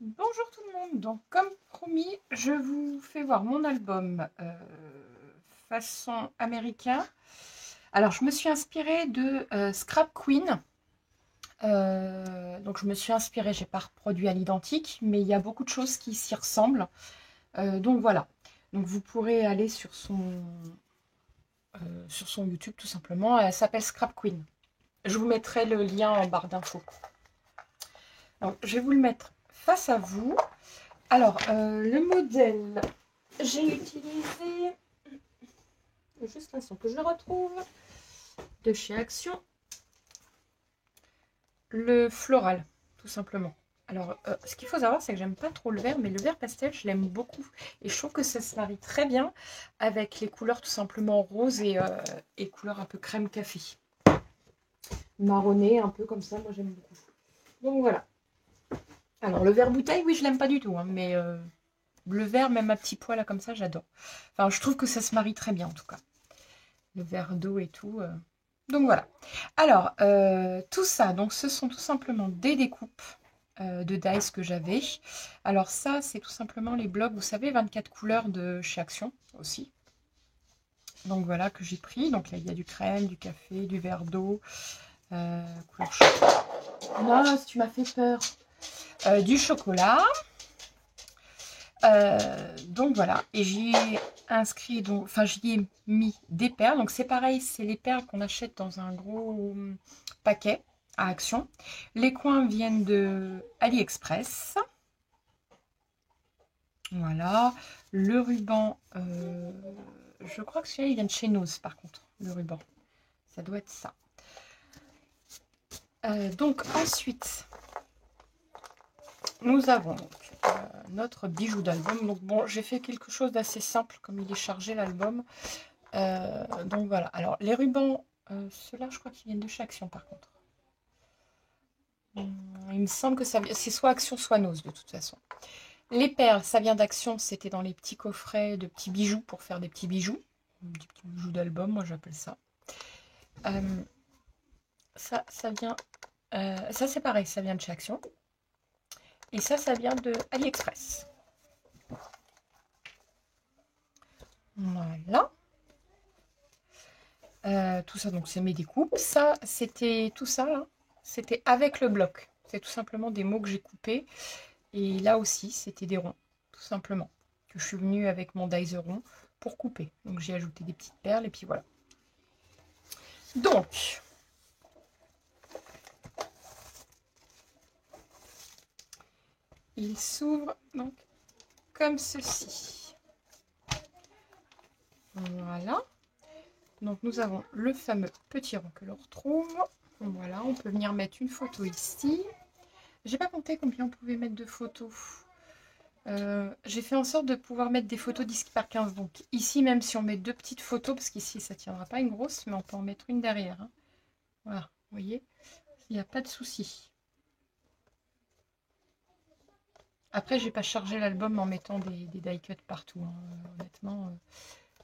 Bonjour tout le monde, donc comme promis, je vous fais voir mon album façon américain. Alors je me suis inspirée de Scrap Queen. Donc je me suis inspirée, j'ai pas reproduit à l'identique, mais il y a beaucoup de choses qui s'y ressemblent. Donc voilà, donc vous pourrez aller sur son YouTube tout simplement. Elle s'appelle Scrap Queen. Je vous mettrai le lien en barre d'infos. Donc je vais vous le mettre face à vous. Alors, le modèle, j'ai utilisé, juste l'instant que je le retrouve, de chez Action, le floral, tout simplement. Alors, ce qu'il faut savoir, c'est que j'aime pas trop le vert, mais le vert pastel, je l'aime beaucoup. Et je trouve que ça se marie très bien avec les couleurs tout simplement roses et couleurs un peu crème café. Marronné, un peu comme ça, moi j'aime beaucoup. Donc voilà. Alors, le vert bouteille, oui, je l'aime pas du tout, hein, mais le vert, même à petits pois, là, comme ça, j'adore. Enfin, je trouve que ça se marie très bien, en tout cas. Le verre d'eau et tout. Donc voilà. Alors, tout ça, donc ce sont tout simplement des découpes de dice que j'avais. Alors ça, c'est tout simplement les blocs, vous savez, 24 couleurs de chez Action aussi. Donc voilà, que j'ai pris. Donc là, il y a du crème, du café, du verre d'eau, couleur chocolat. Non, tu m'as fait peur. Du chocolat. Donc voilà, et j'y ai inscrit, donc, enfin j'y ai mis des perles. Donc c'est pareil, c'est les perles qu'on achète dans un gros paquet à Action. Les coins viennent de AliExpress. Voilà, le ruban, je crois que celui-là il vient de chez Nose par contre, le ruban. Ça doit être ça. Donc ensuite, nous avons notre bijou d'album. Donc bon, j'ai fait quelque chose d'assez simple comme il est chargé l'album. Donc voilà. Alors les rubans, ceux-là, je crois qu'ils viennent de chez Action par contre. Il me semble que c'est soit Action, soit Nose de toute façon. Les perles, ça vient d'Action. C'était dans les petits coffrets de petits bijoux pour faire des petits bijoux. Des petits bijoux d'album, moi j'appelle ça. Ça vient... ça c'est pareil, ça vient de chez Action. Et ça vient de AliExpress. Voilà. Tout ça, donc c'est mes découpes. Ça, c'était tout ça, là. C'était avec le bloc. C'est tout simplement des mots que j'ai coupés. Et là aussi, c'était des ronds, tout simplement. Que je suis venue avec mon dies rond pour couper. Donc j'ai ajouté des petites perles et puis voilà. Donc, il s'ouvre donc comme ceci. Voilà. Donc nous avons le fameux petit rond que l'on retrouve. Voilà, on peut venir mettre une photo ici. J'ai pas compté combien on pouvait mettre de photos. J'ai fait en sorte de pouvoir mettre des photos 10 par 15. Donc ici, même si on met deux petites photos, parce qu'ici ça ne tiendra pas une grosse, mais on peut en mettre une derrière. Hein. Voilà, vous voyez, il n'y a pas de souci. Après, j'ai pas chargé l'album en mettant des die cuts partout. Hein. Honnêtement,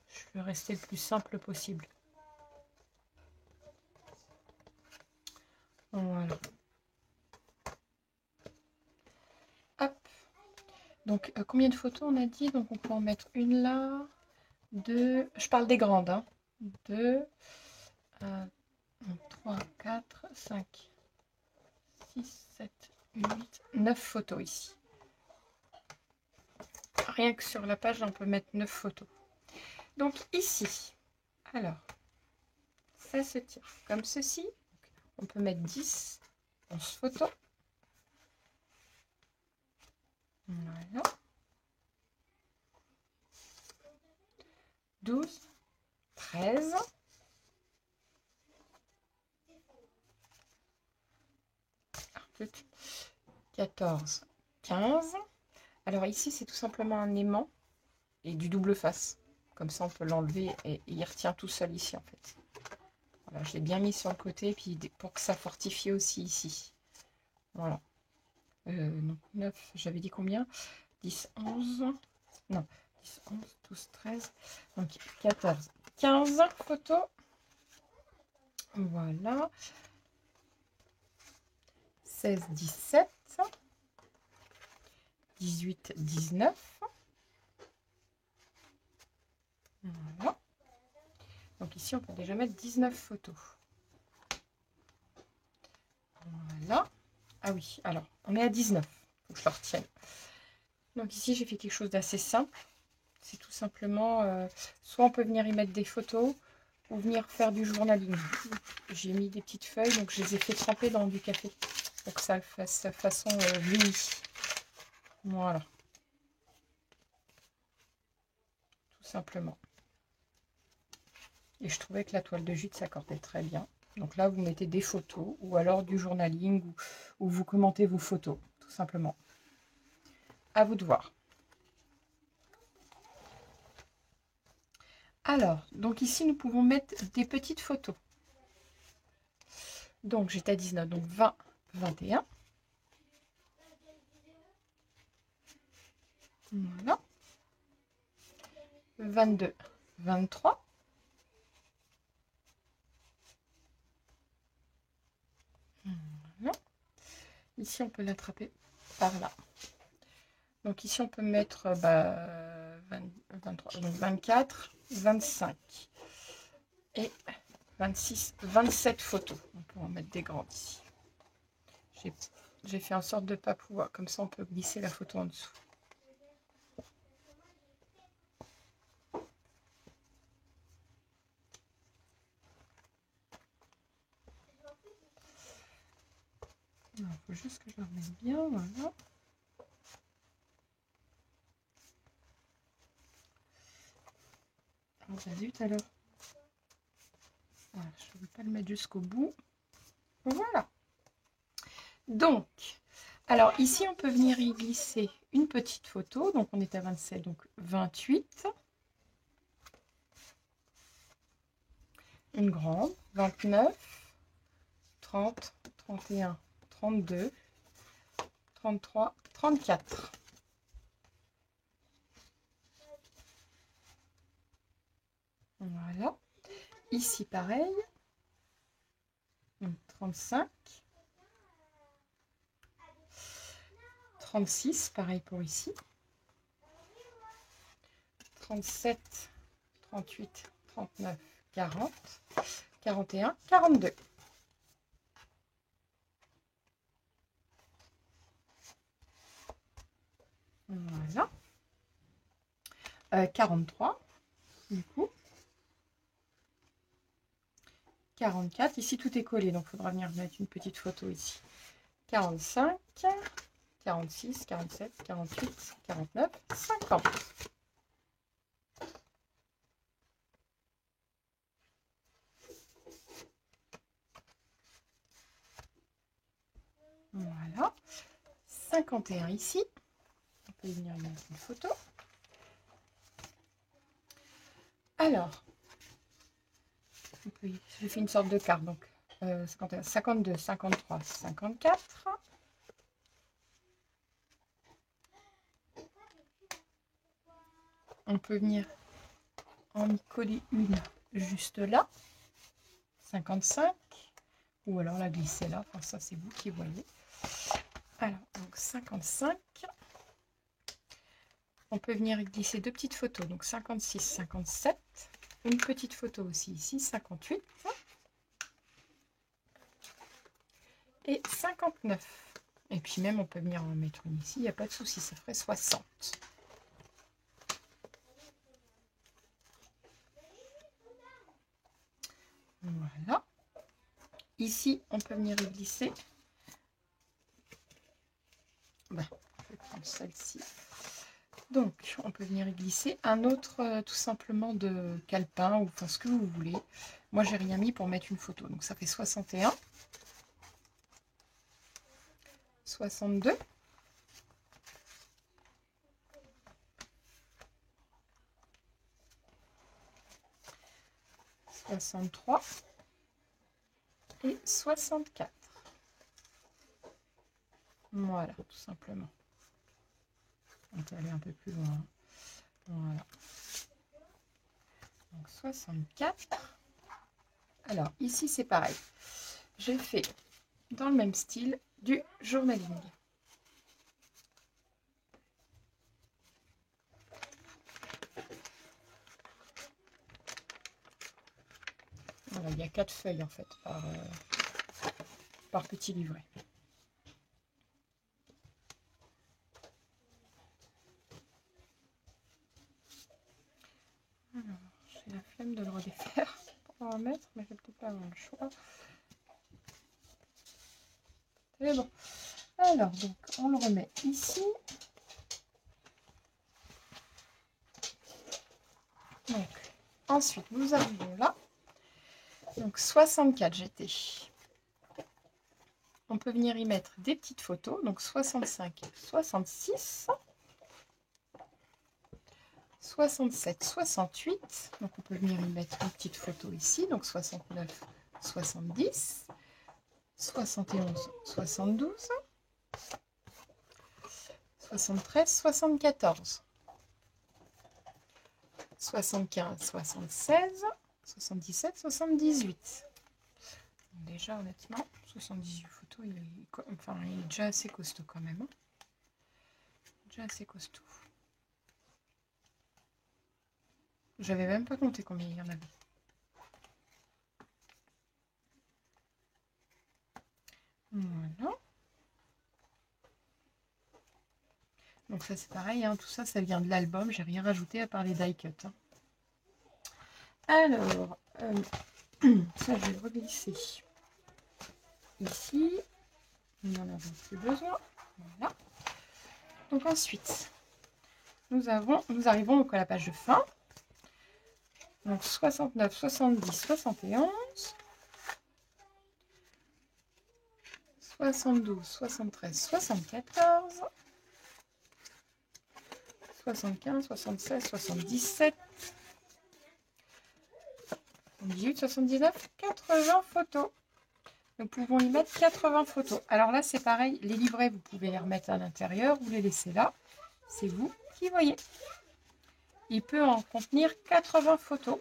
je vais rester le plus simple possible. Voilà. Hop. Donc, combien de photos on a dit? Donc, on peut en mettre une là, deux. Je parle des grandes. Hein. 2, 3, 4, 5, 6, 7, 8, 9 photos ici. Rien que sur la page, on peut mettre 9 photos. Donc ici, alors, ça se tire comme ceci. On peut mettre 10, 11 photos. Voilà. 12, 13. 14, 15. Alors ici, c'est tout simplement un aimant et du double face. Comme ça, on peut l'enlever et il retient tout seul ici, en fait. Voilà, je l'ai bien mis sur le côté, puis pour que ça fortifie aussi ici. Voilà. Donc 9, j'avais dit combien? 10, 11. Non, 10, 11, 12, 13. Donc 14, 15 photos. Voilà. 16, 17. 18, 19. Voilà. Donc ici, on peut déjà mettre 19 photos. Voilà. Ah oui, alors, on est à 19. Faut que je le retienne. Donc ici, j'ai fait quelque chose d'assez simple. C'est tout simplement, soit on peut venir y mettre des photos, ou venir faire du journaling. J'ai mis des petites feuilles, donc je les ai fait tremper dans du café, pour que ça fasse façon mini. Voilà. Tout simplement. Et je trouvais que la toile de jute s'accordait très bien. Donc là, vous mettez des photos, ou alors du journaling, ou vous commentez vos photos, tout simplement. À vous de voir. Alors, donc ici, nous pouvons mettre des petites photos. Donc, j'étais à 19, donc 20, 21. Voilà. 22, 23. Voilà. Ici, on peut l'attraper par là. Donc ici, on peut mettre 23, donc 24, 25 et 26, 27 photos. On peut en mettre des grandes ici. J'ai fait en sorte de ne pas pouvoir. Comme ça, on peut glisser la photo en dessous. Il faut juste que je le remette bien. Voilà. Oh, zut alors. Voilà, je ne vais pas le mettre jusqu'au bout. Voilà. Donc, alors ici, on peut venir y glisser une petite photo. Donc, on est à 27, donc 28. Une grande, 29, 30, 31, 32, 33, 34. Voilà. Ici, pareil. 35. 36, pareil pour ici. 37, 38, 39, 40, 41, 42. Voilà. 43, du coup. 44, ici tout est collé, donc il faudra venir mettre une petite photo ici. 45, 46, 47, 48, 49, 50. Voilà. 51 ici. On peut venir y mettre une photo. Alors, j'ai fait une sorte de carte, donc 51, 52, 53, 54. On peut venir en y coller une juste là. 55. Ou alors la glisser là. Enfin, ça, c'est vous qui voyez. Alors, donc 55. On peut venir y glisser deux petites photos. Donc 56, 57. Une petite photo aussi ici, 58. Et 59. Et puis même, on peut venir en mettre une ici. Il n'y a pas de souci, ça ferait 60. Voilà. Ici, on peut venir y glisser. Je vais prendre celle-ci. Donc, on peut venir y glisser un autre, tout simplement, de calepin, ou enfin ce que vous voulez. Moi, j'ai rien mis pour mettre une photo. Donc, ça fait 61. 62. 63. Et 64. Voilà, tout simplement. On peut aller un peu plus loin. Voilà. Donc 64. Alors ici c'est pareil. J'ai fait dans le même style du journaling. Voilà, il y a 4 feuilles en fait par petit livret. Alors, j'ai la flemme de le redéfaire pour en remettre, mais je vais peut-être pas avoir le choix. C'est bon. Alors, donc, on le remet ici. Donc, ensuite, nous arrivons là. Donc, 64 GT. On peut venir y mettre des petites photos. Donc, 65, 66. 67, 68. Donc, on peut venir y mettre une petite photo ici. Donc, 69, 70. 71, 72. 73, 74. 75, 76. 77, 78. Déjà, honnêtement, 78 photos, il est déjà assez costaud quand même. Hein. Déjà assez costaud. J'avais même pas compté combien il y en avait. Voilà. Donc ça c'est pareil, hein, tout ça, ça vient de l'album. J'ai rien rajouté à part les die cuts. Hein. Alors, ça je vais le reglisser ici. Nous n'en avons plus besoin. Voilà. Donc ensuite, nous arrivons donc à la page de fin. Donc 69, 70, 71. 72, 73, 74. 75, 76, 77. 78, 79, 80 photos. Nous pouvons y mettre 80 photos. Alors là, c'est pareil. Les livrets, vous pouvez les remettre à l'intérieur ou les laisser là. C'est vous qui voyez. Il peut en contenir 80 photos.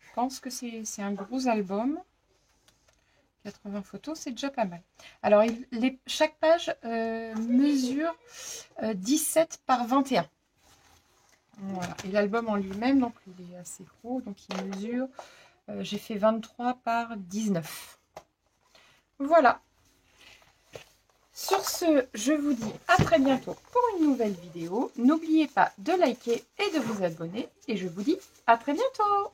Je pense que c'est un gros album. 80 photos, c'est déjà pas mal. Alors, chaque page mesure 17 par 21. Voilà. Et l'album en lui-même, donc il est assez gros. Donc, il mesure... j'ai fait 23 par 19. Voilà. Sur ce, je vous dis à très bientôt pour une nouvelle vidéo. N'oubliez pas de liker et de vous abonner. Et je vous dis à très bientôt.